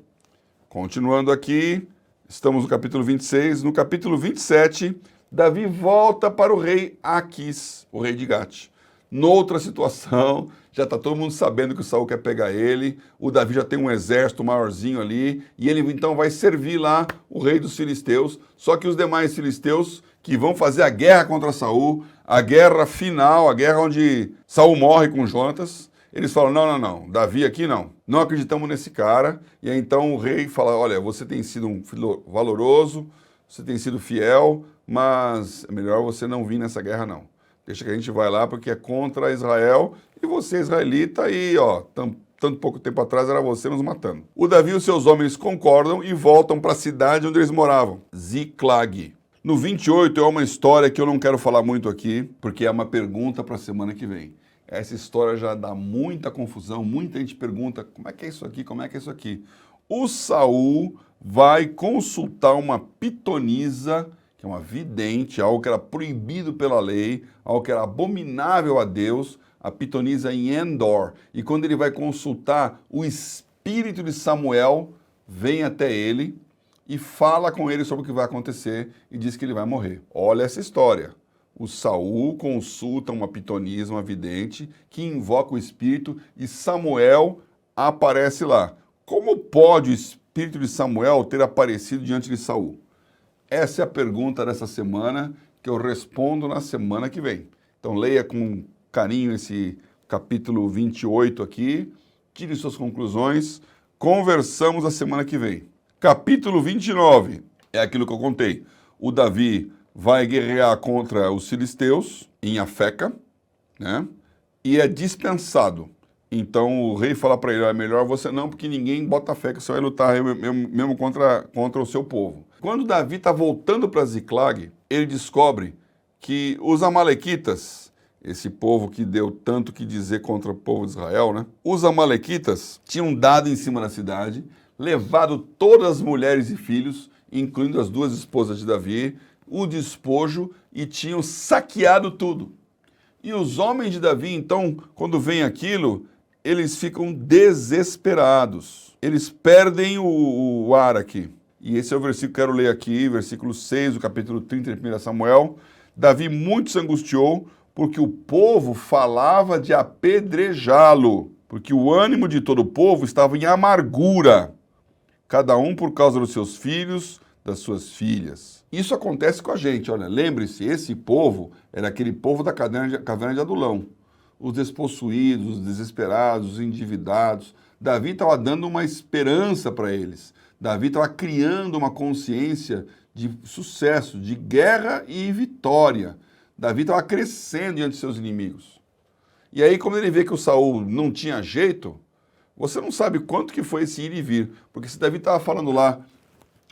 continuando aqui, estamos no capítulo 26, no capítulo 27, Davi volta para o rei Aquis, o rei de Gate. Noutra situação, já está todo mundo sabendo que o Saul quer pegar ele, o Davi já tem um exército maiorzinho ali, e ele então vai servir lá o rei dos filisteus, só que os demais filisteus que vão fazer a guerra contra Saul, a guerra final, a guerra onde Saul morre com Jonatas, eles falam, não, Davi aqui não acreditamos nesse cara, e aí então o rei fala, olha, você tem sido um filho valoroso, você tem sido fiel, mas é melhor você não vir nessa guerra não. Deixa que a gente vai lá porque é contra Israel e você é israelita e, tanto pouco tempo atrás era você nos matando. O Davi e os seus homens concordam e voltam para a cidade onde eles moravam, Ziclag. No 28 é uma história que eu não quero falar muito aqui, porque é uma pergunta para a semana que vem. Essa história já dá muita confusão, muita gente pergunta como é que é isso aqui, como é que é isso aqui. O Saul vai consultar uma pitonisa, que é uma vidente, algo que era proibido pela lei, algo que era abominável a Deus, a pitonisa em Endor. E quando ele vai consultar, o espírito de Samuel vem até ele e fala com ele sobre o que vai acontecer e diz que ele vai morrer. Olha essa história. O Saul consulta uma pitonisa, uma vidente, que invoca o espírito e Samuel aparece lá. Como pode o espírito de Samuel ter aparecido diante de Saul? Essa é a pergunta dessa semana que eu respondo na semana que vem. Então leia com carinho esse capítulo 28 aqui, tire suas conclusões, conversamos a semana que vem. Capítulo 29 é aquilo que eu contei. O Davi vai guerrear contra os filisteus em Afeca, né? E é dispensado. Então o rei fala para ele, é melhor você não, porque ninguém bota fé que você vai lutar mesmo contra o seu povo. Quando Davi está voltando para Ziclag, ele descobre que os amalequitas, esse povo que deu tanto que dizer contra o povo de Israel, né? Os amalequitas tinham dado em cima da cidade, levado todas as mulheres e filhos, incluindo as duas esposas de Davi, o despojo e tinham saqueado tudo. E os homens de Davi, então, quando vem aquilo, eles ficam desesperados. Eles perdem o ar aqui. E esse é o versículo que eu quero ler aqui, versículo 6 do capítulo 30 de 1 Samuel. Davi muito se angustiou porque o povo falava de apedrejá-lo, porque o ânimo de todo o povo estava em amargura, cada um por causa dos seus filhos, das suas filhas. Isso acontece com a gente, olha, lembre-se, esse povo era aquele povo da caverna de Adulão. Os despossuídos, os desesperados, os endividados. Davi estava dando uma esperança para eles. Davi estava criando uma consciência de sucesso, de guerra e vitória. Davi estava crescendo diante de seus inimigos. E aí, quando ele vê que o Saul não tinha jeito, você não sabe quanto que foi esse ir e vir. Porque se Davi estava falando lá,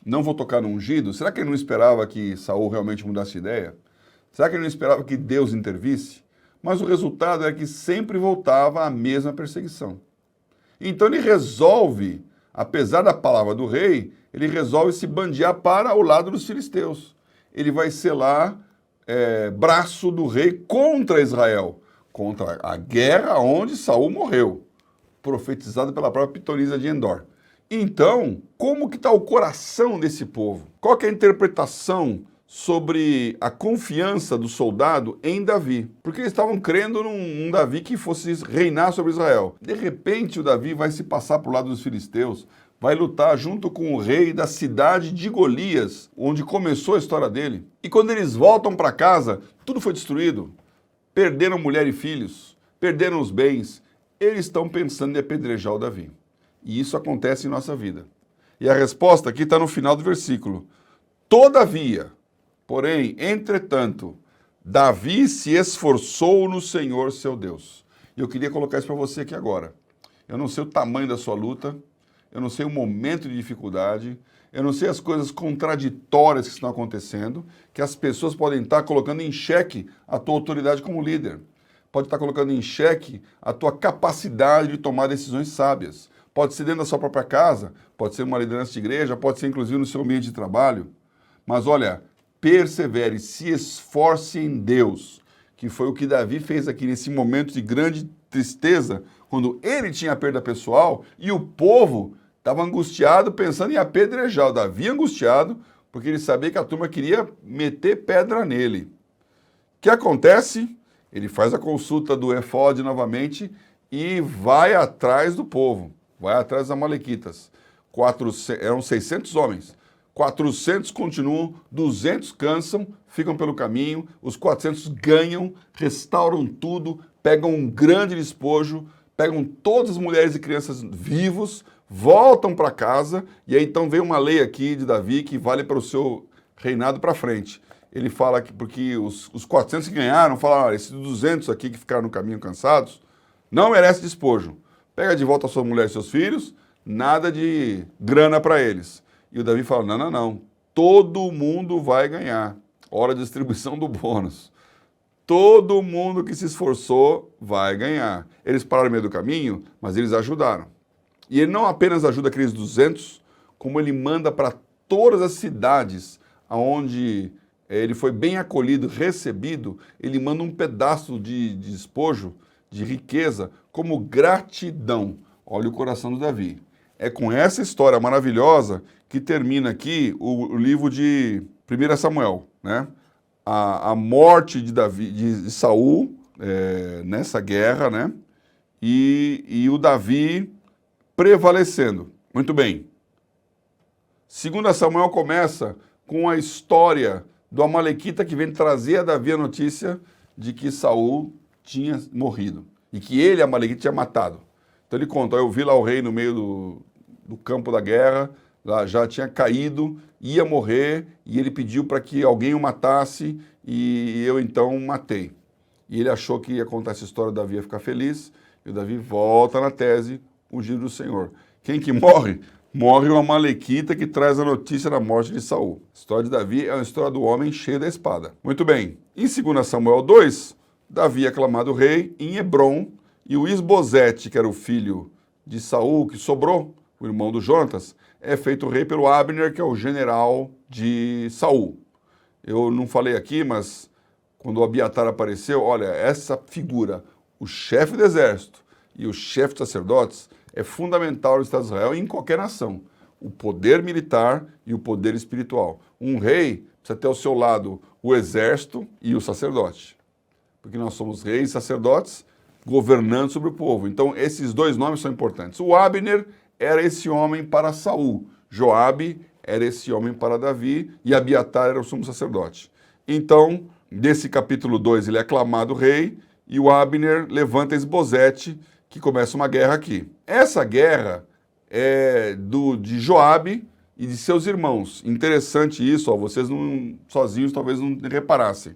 não vou tocar no ungido, será que ele não esperava que Saul realmente mudasse de ideia? Será que ele não esperava que Deus intervisse? Mas o resultado é que sempre voltava a mesma perseguição. Então ele resolve, apesar da palavra do rei, ele resolve se bandear para o lado dos filisteus. Ele vai ser lá braço do rei contra Israel, contra a guerra onde Saul morreu, profetizado pela própria pitonisa de Endor. Então, como que está o coração desse povo? Qual que é a interpretação sobre a confiança do soldado em Davi? Porque eles estavam crendo num Davi que fosse reinar sobre Israel. De repente, o Davi vai se passar para o lado dos filisteus, vai lutar junto com o rei da cidade de Golias, onde começou a história dele. E quando eles voltam para casa, tudo foi destruído. Perderam mulher e filhos, perderam os bens. Eles estão pensando em apedrejar o Davi. E isso acontece em nossa vida. E a resposta aqui está no final do versículo. Todavia, porém, entretanto, Davi se esforçou no Senhor seu Deus. E eu queria colocar isso para você aqui agora. Eu não sei o tamanho da sua luta, eu não sei o momento de dificuldade, eu não sei as coisas contraditórias que estão acontecendo, que as pessoas podem estar colocando em xeque a tua autoridade como líder. Pode estar colocando em xeque a tua capacidade de tomar decisões sábias. Pode ser dentro da sua própria casa, pode ser uma liderança de igreja, pode ser inclusive no seu ambiente de trabalho. Mas olha, persevere, se esforce em Deus, que foi o que Davi fez aqui nesse momento de grande tristeza, quando ele tinha perda pessoal e o povo estava angustiado pensando em apedrejar. O Davi angustiado, porque ele sabia que a turma queria meter pedra nele. O que acontece? Ele faz a consulta do efode novamente e vai atrás do povo, vai atrás dos amalequitas. Eram 600 homens, 400 continuam, 200 cansam, ficam pelo caminho, os 400 ganham, restauram tudo, pegam um grande despojo, pegam todas as mulheres e crianças vivos, voltam para casa, e aí então vem uma lei aqui de Davi que vale para o seu reinado para frente. Ele fala que porque os 400 que ganharam, falaram, olha, esses 200 aqui que ficaram no caminho cansados, não merece despojo. Pega de volta a sua mulher e seus filhos, nada de grana para eles. E o Davi fala, não, não, não, todo mundo vai ganhar. Hora de distribuição do bônus. Todo mundo que se esforçou vai ganhar. Eles pararam no meio do caminho, mas eles ajudaram. E ele não apenas ajuda aqueles 200, como ele manda para todas as cidades onde ele foi bem acolhido, recebido, ele manda um pedaço de despojo, de riqueza, como gratidão. Olha o coração do Davi. É com essa história maravilhosa que termina aqui o livro de 1 Samuel, né? A morte de Davi, de Saul, nessa guerra, né? E o Davi prevalecendo. Muito bem. 2 Samuel começa com a história do amalequita que vem trazer a Davi a notícia de que Saul tinha morrido e que ele, amalequita, tinha matado. Então ele conta, eu vi lá o rei no meio do campo da guerra, lá já tinha caído, ia morrer, e ele pediu para que alguém o matasse, e eu então matei. E ele achou que ia contar essa história, o Davi ia ficar feliz, e o Davi volta na tese, ungido do Senhor. Quem que morre? Morre o amalequita que traz a notícia da morte de Saul. A história de Davi é uma história do homem cheio da espada. Muito bem, em 2 Samuel 2, Davi é aclamado rei em Hebrom, e o Isbosete, que era o filho de Saul, que sobrou, o irmão do Jonatas, é feito rei pelo Abner, que é o general de Saul. Eu não falei aqui, mas quando o Abiatar apareceu, olha, essa figura, o chefe do exército e o chefe dos sacerdotes, é fundamental no Estado de Israel e em qualquer nação. O poder militar e o poder espiritual. Um rei precisa ter ao seu lado o exército e o sacerdote. Porque nós somos reis e sacerdotes governando sobre o povo. Então, esses dois nomes são importantes. O Abner era esse homem para Saul. Joabe era esse homem para Davi. E Abiatar era o sumo sacerdote. Então, nesse capítulo 2, ele é aclamado rei. E o Abner levanta Isbosete, que começa uma guerra aqui. Essa guerra é de Joabe e de seus irmãos. Interessante isso, ó, vocês não, sozinhos talvez não reparassem.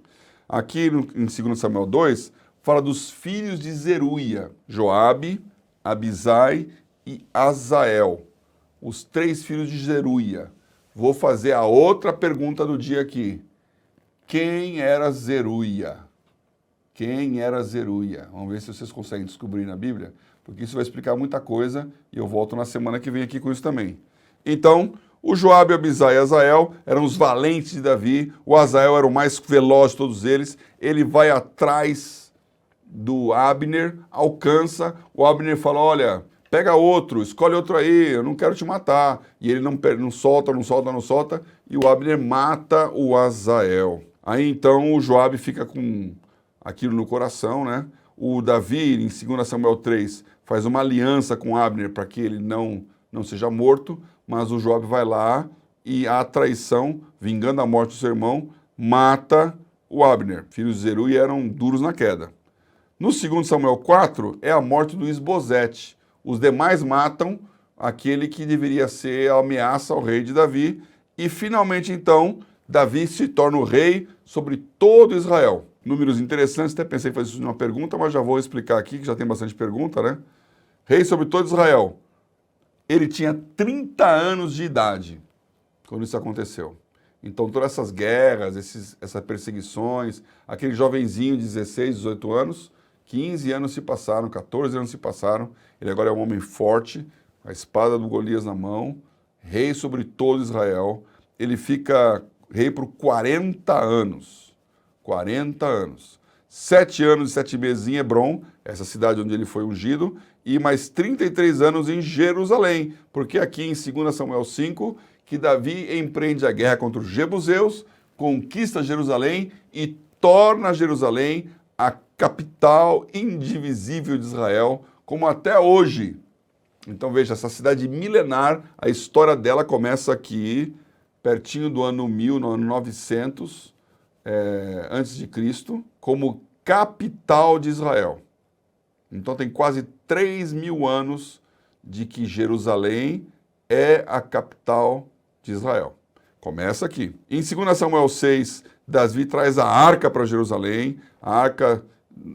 Aqui em 2 Samuel 2, fala dos filhos de Zeruia, Joabe, Abisai e Azael. Os 3 filhos de Zeruia. Vou fazer a outra pergunta do dia aqui. Quem era Zeruia? Quem era Zeruia? Vamos ver se vocês conseguem descobrir na Bíblia, porque isso vai explicar muita coisa e eu volto na semana que vem aqui com isso também. Então, o Joabe, Abisai e Azael eram os valentes de Davi, o Azael era o mais veloz de todos eles, ele vai atrás do Abner, alcança, o Abner fala, olha, pega outro, escolhe outro aí, eu não quero te matar. E ele não solta, e o Abner mata o Azael. Aí então o Joabe fica com aquilo no coração, né? O Davi, em 2 Samuel 3, faz uma aliança com Abner para que ele não seja morto, mas o Joabe vai lá e a traição, vingando a morte do seu irmão, mata o Abner. Filhos de Zeruia eram duros na queda. No 2 Samuel 4, é a morte do Isbosete. Os demais matam aquele que deveria ser a ameaça ao rei de Davi. E finalmente, então, Davi se torna o rei sobre todo Israel. Números interessantes, até pensei em fazer isso numa pergunta, mas já vou explicar aqui, que já tem bastante pergunta, né? Rei sobre todo Israel. Ele tinha 30 anos de idade quando isso aconteceu. Então, todas essas guerras, essas perseguições, aquele jovenzinho de 16, 18 anos, 15 anos se passaram, 14 anos se passaram, ele agora é um homem forte, a espada do Golias na mão, rei sobre todo Israel, ele fica rei por 40 anos, 40 anos, 7 anos e 7 meses em Hebrom, essa cidade onde ele foi ungido, e mais 33 anos em Jerusalém, porque aqui em 2 Samuel 5, que Davi empreende a guerra contra os jebuseus, conquista Jerusalém e torna Jerusalém a capital indivisível de Israel, como até hoje. Então veja, essa cidade milenar, a história dela começa aqui, pertinho do ano 1000, no ano 900, antes de Cristo, como capital de Israel. Então tem quase 3.000 anos de que Jerusalém é a capital de Israel. Começa aqui. Em 2 Samuel 6, Davi traz a arca para Jerusalém, a arca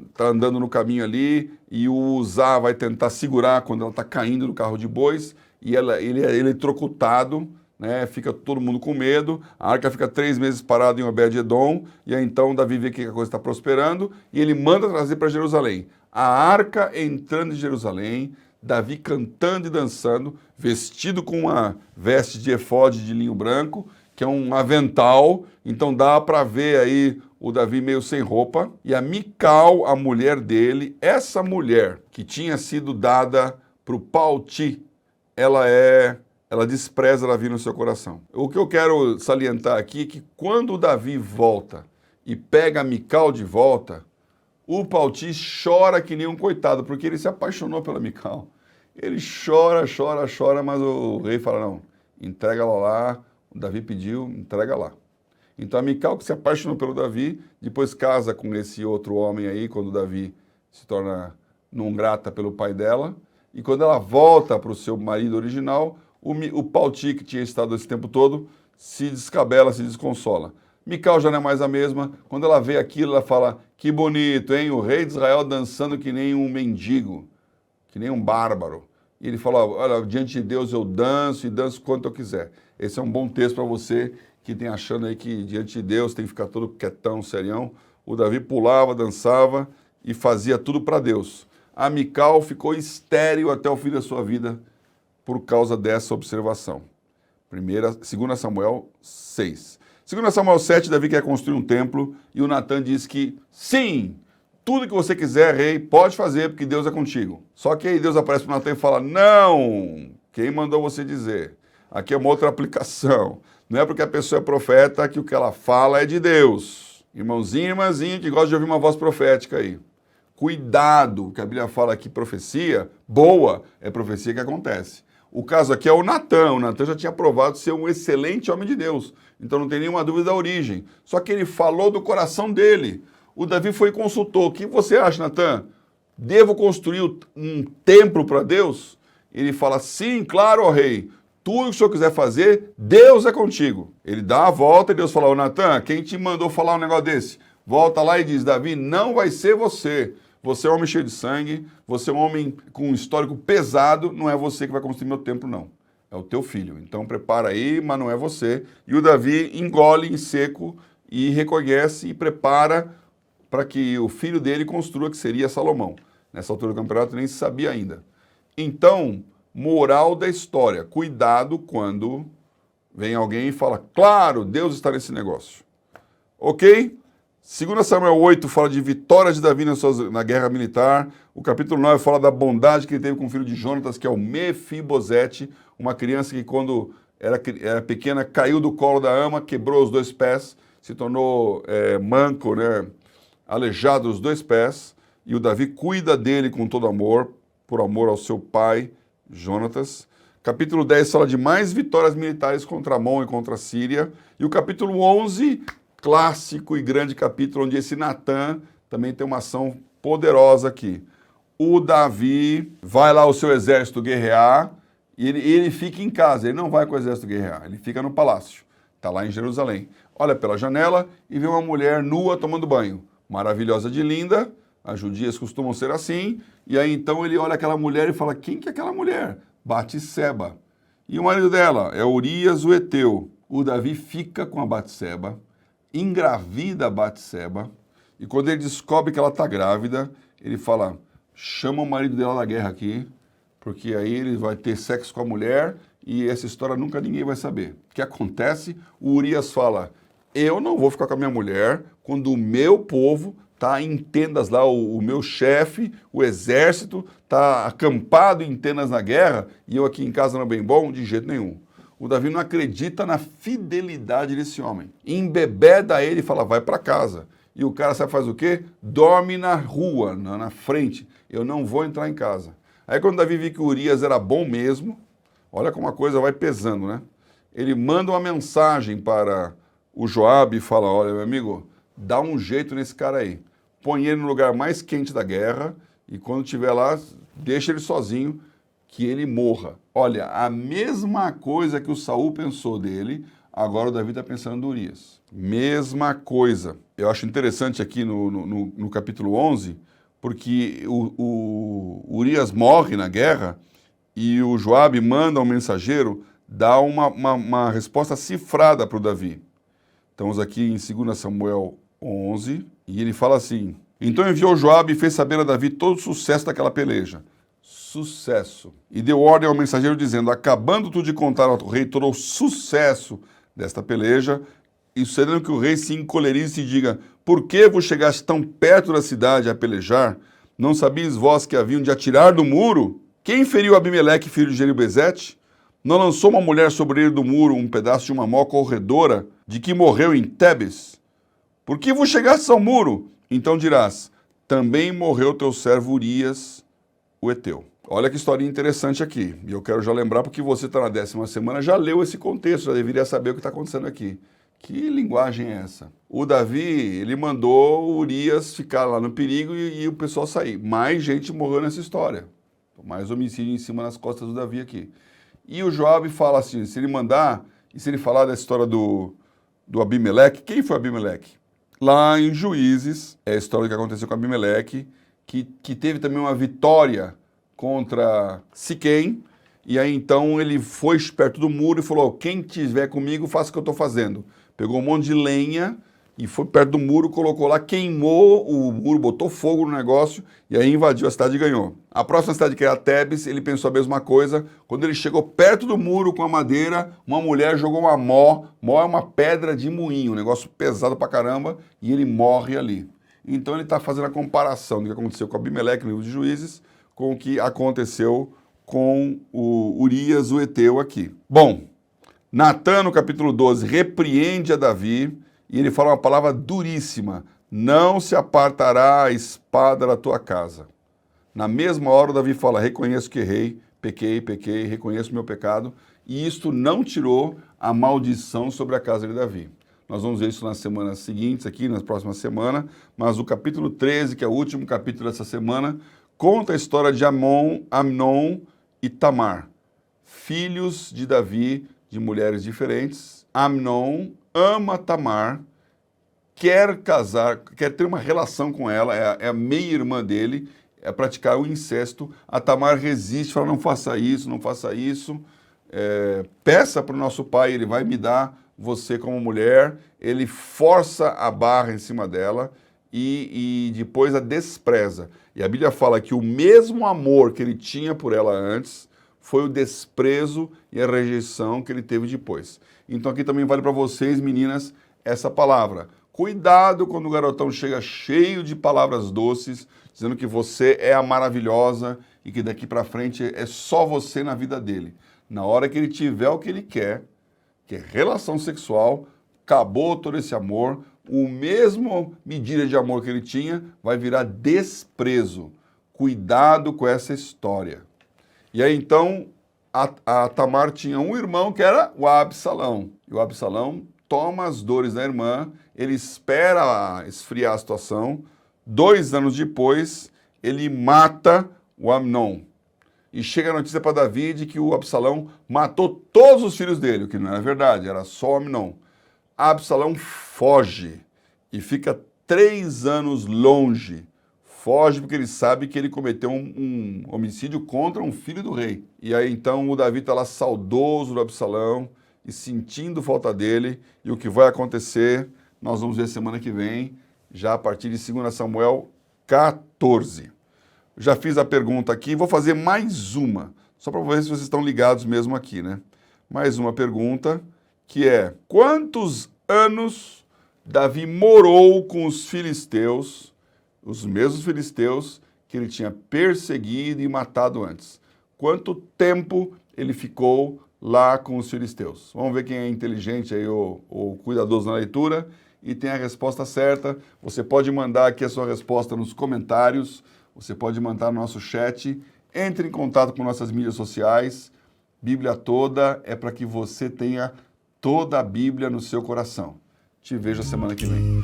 está andando no caminho ali e o Uzá vai tentar segurar quando ela está caindo do carro de bois e ele é eletrocutado, né? Fica todo mundo com medo, a arca fica 3 meses parada em Obed-Edom e aí então Davi vê que a coisa está prosperando e ele manda trazer para Jerusalém. A arca entrando em Jerusalém, Davi cantando e dançando, vestido com uma veste de efode de linho branco, que é um avental, então dá para ver aí o Davi meio sem roupa, e a Mical, a mulher dele, essa mulher que tinha sido dada para o Palti, ela despreza Davi no seu coração. O que eu quero salientar aqui é que quando o Davi volta e pega a Mical de volta, o Palti chora que nem um coitado, porque ele se apaixonou pela Mical. Ele chora, chora, chora, mas o rei fala, não, entrega ela lá, o Davi pediu, entrega lá. Então a Mical, que se apaixonou pelo Davi, depois casa com esse outro homem aí, quando o Davi se torna não grata pelo pai dela, e quando ela volta para o seu marido original, o Palti, que tinha estado esse tempo todo, se descabela, se desconsola. Mical já não é mais a mesma, quando ela vê aquilo, ela fala, que bonito, hein, o rei de Israel dançando que nem um mendigo, que nem um bárbaro. E ele fala, olha, diante de Deus eu danço e danço quanto eu quiser. Esse é um bom texto para você que tem achando aí que diante de Deus tem que ficar todo quietão, serião. O Davi pulava, dançava e fazia tudo para Deus. A Mical ficou estéril até o fim da sua vida por causa dessa observação. 2 Samuel 6. 2 Samuel 7, Davi quer construir um templo e o Natan diz que sim, tudo que você quiser, rei, pode fazer porque Deus é contigo. Só que aí Deus aparece para o Natan e fala, não, quem mandou você dizer? Aqui é uma outra aplicação. Não é porque a pessoa é profeta que o que ela fala é de Deus. Irmãozinho e irmãzinha que gosta de ouvir uma voz profética aí. Cuidado, que a Bíblia fala que profecia boa é profecia que acontece. O caso aqui é o Natan. O Natan já tinha provado ser um excelente homem de Deus. Então não tem nenhuma dúvida da origem. Só que ele falou do coração dele. O Davi foi e consultou. O que você acha, Natan? Devo construir um templo para Deus? Ele fala, sim, claro, ó rei. Tudo que o senhor quiser fazer, Deus é contigo. Ele dá a volta e Deus fala, ô Natan, quem te mandou falar um negócio desse? Volta lá e diz, Davi, não vai ser você. Você é um homem cheio de sangue, você é um homem com um histórico pesado, não é você que vai construir meu templo, não. É o teu filho. Então prepara aí, mas não é você. E o Davi engole em seco e reconhece e prepara para que o filho dele construa, que seria Salomão. Nessa altura do campeonato nem se sabia ainda. Então, moral da história, cuidado quando vem alguém e fala, claro, Deus está nesse negócio. Ok? 2 Samuel 8 fala de vitória de Davi na guerra militar. O capítulo 9 fala da bondade que ele teve com o filho de Jonatas, que é o Mefibosete, uma criança que quando era pequena caiu do colo da ama, quebrou os 2 pés, se tornou manco, né, aleijado dos 2 pés, e o Davi cuida dele com todo amor, por amor ao seu pai, Jonatas. Capítulo 10 fala de mais vitórias militares contra Amon e contra a Síria. E o capítulo 11, clássico e grande capítulo, onde esse Natan também tem uma ação poderosa aqui. O Davi vai lá o seu exército guerrear e ele fica em casa, ele não vai com o exército guerrear, ele fica no palácio, está lá em Jerusalém. Olha pela janela e vê uma mulher nua tomando banho, maravilhosa de linda, as judias costumam ser assim, e aí então ele olha aquela mulher e fala, quem que é aquela mulher? Batseba. E o marido dela é Urias o Heteu. O Davi fica com a Batseba, engravida a Batseba, e quando ele descobre que ela está grávida, ele fala, chama o marido dela da guerra aqui, porque aí ele vai ter sexo com a mulher e essa história nunca ninguém vai saber. O que acontece? O Urias fala, eu não vou ficar com a minha mulher quando o meu povo está em tendas lá, o meu chefe, o exército, está acampado em tendas na guerra e eu aqui em casa não bem bom? De jeito nenhum. O Davi não acredita na fidelidade desse homem. Embebeda ele e fala, vai para casa. E o cara sabe faz o quê? Dorme na rua, na frente. Eu não vou entrar em casa. Aí quando Davi viu que Urias era bom mesmo, olha como a coisa vai pesando, né? Ele manda uma mensagem para o Joabe e fala, olha, meu amigo, dá um jeito nesse cara aí. Põe ele no lugar mais quente da guerra e quando estiver lá, deixa ele sozinho, que ele morra. Olha, a mesma coisa que o Saul pensou dele, agora o Davi está pensando no Urias. Mesma coisa. Eu acho interessante aqui no capítulo 11, porque o Urias morre na guerra e o Joabe manda um mensageiro dar uma resposta cifrada para o Davi. Estamos aqui em 2 Samuel 11 e ele fala assim, então enviou Joabe e fez saber a Davi todo o sucesso daquela peleja. Sucesso. E deu ordem ao mensageiro dizendo, acabando tu de contar ao rei todo o sucesso desta peleja, e sucedendo que o rei se encolerize e diga, por que vos chegaste tão perto da cidade a pelejar? Não sabias vós que haviam de atirar do muro? Quem feriu Abimeleque, filho de Jerubezete? Não lançou uma mulher sobre ele do muro um pedaço de uma mó corredora, de que morreu em Tebes? Por que vos chegastes ao muro? Então dirás, também morreu teu servo Urias, o Eteu. Olha que historinha interessante aqui. E eu quero já lembrar, porque você está na 10ª semana, já leu esse contexto, já deveria saber o que está acontecendo aqui. Que linguagem é essa? O Davi, ele mandou o Urias ficar lá no perigo e o pessoal sair. Mais gente morreu nessa história. Mais homicídio em cima das costas do Davi aqui. E o Joabe fala assim, se ele mandar, e se ele falar da história do Abimeleque, quem foi Abimeleque? Lá em Juízes, é a história que aconteceu com Abimeleque, que teve também uma vitória contra Siquém, e aí então ele foi perto do muro e falou, quem estiver comigo, faça o que eu estou fazendo. Pegou um monte de lenha e foi perto do muro, colocou lá, queimou o muro, botou fogo no negócio e aí invadiu a cidade e ganhou. A próxima cidade, que era Tebes, ele pensou a mesma coisa. Quando ele chegou perto do muro com a madeira, uma mulher jogou uma mó. Mó é uma pedra de moinho, um negócio pesado pra caramba, e ele morre ali. Então ele está fazendo a comparação do que aconteceu com Abimeleque no livro de Juízes com o que aconteceu com o Urias, o Eteu aqui. Bom, Natã, no capítulo 12, repreende a Davi e ele fala uma palavra duríssima. Não se apartará a espada da tua casa. Na mesma hora, Davi fala, reconheço que errei, pequei, reconheço o meu pecado. E isto não tirou a maldição sobre a casa de Davi. Nós vamos ver isso nas semanas seguintes, aqui nas próximas semanas. Mas o capítulo 13, que é o último capítulo dessa semana, conta a história de Amnon e Tamar, filhos de Davi, de mulheres diferentes. Amnon ama Tamar, quer casar, quer ter uma relação com ela, é a meia-irmã dele, é praticar o incesto. A Tamar resiste, fala, não faça isso, peça para o nosso pai, ele vai me dar você como mulher. Ele força a barra em cima dela e depois a despreza. E a Bíblia fala que o mesmo amor que ele tinha por ela antes foi o desprezo e a rejeição que ele teve depois. Então aqui também vale para vocês, meninas, essa palavra. Cuidado quando o garotão chega cheio de palavras doces, dizendo que você é a maravilhosa e que daqui para frente é só você na vida dele. Na hora que ele tiver o que ele quer, que é relação sexual, acabou todo esse amor, o mesmo medida de amor que ele tinha vai virar desprezo. Cuidado com essa história. E aí então a Tamar tinha um irmão que era o Absalão. E o Absalão toma as dores da irmã, ele espera esfriar a situação. 2 anos depois, ele mata o Amnon. E chega a notícia para Davi de que o Absalão matou todos os filhos dele, o que não era verdade, era só o Amnon. Absalão foge e fica 3 anos longe. Foge porque ele sabe que ele cometeu um homicídio contra um filho do rei. E aí então o Davi está lá saudoso do Absalão e sentindo falta dele. E o que vai acontecer, nós vamos ver semana que vem, já a partir de 2 Samuel 14. Já fiz a pergunta aqui, vou fazer mais uma, só para ver se vocês estão ligados mesmo aqui, né? Mais uma pergunta, que é, quantos anos Davi morou com os filisteus, os mesmos filisteus que ele tinha perseguido e matado antes? Quanto tempo ele ficou lá com os filisteus? Vamos ver quem é inteligente aí, ou cuidadoso na leitura, e tem a resposta certa. Você pode mandar aqui a sua resposta nos comentários, você pode mandar no nosso chat, entre em contato com nossas mídias sociais. Bíblia Toda é para que você tenha toda a Bíblia no seu coração. Te vejo a semana que vem.